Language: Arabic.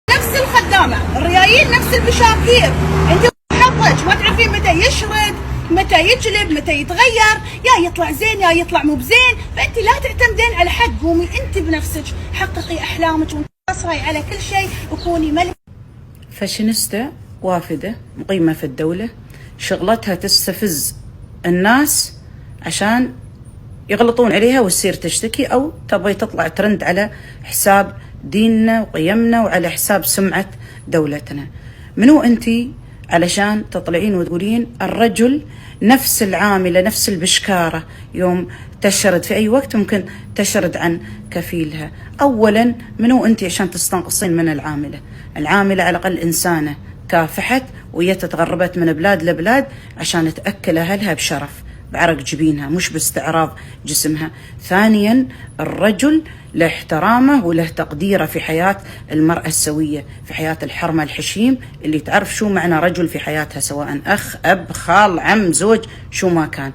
نفس الخدامه، الريايل نفس المشاكير، انت حظك ما تعرفين متى يشرد، متى يجلب، متى يتغير، يا يطلع زين يا يطلع مو بزين، فانت لا تعتمدين على حد، قومي انت بنفسك حققي احلامك وانتصري على كل شيء وكوني ملك. فاشينيستا وافدة مقيمة في الدولة، شغلتها تستفز الناس عشان يغلطون عليها وتصير تشتكي، أو تبغي تطلع ترند على حساب ديننا وقيمنا وعلى حساب سمعة دولتنا. منو أنتي علشان تطلعين وتقولين الرجل نفس العاملة نفس البشكارة يوم تشرد في أي وقت ممكن تشرد عن كفيلها؟ أولا منو أنتي عشان تستنقصين من العاملة؟ العاملة على الأقل إنسانة كافحت وهي تغربت من بلاد لبلاد عشان تأكل أهلها بشرف بعرق جبينها مش باستعراض جسمها. ثانيا الرجل له احترامه وله تقديره في حياة المرأة السوية، في حياة الحرمة الحشيم اللي تعرف شو معنى رجل في حياتها، سواء أخ أب خال عم زوج شو ما كان.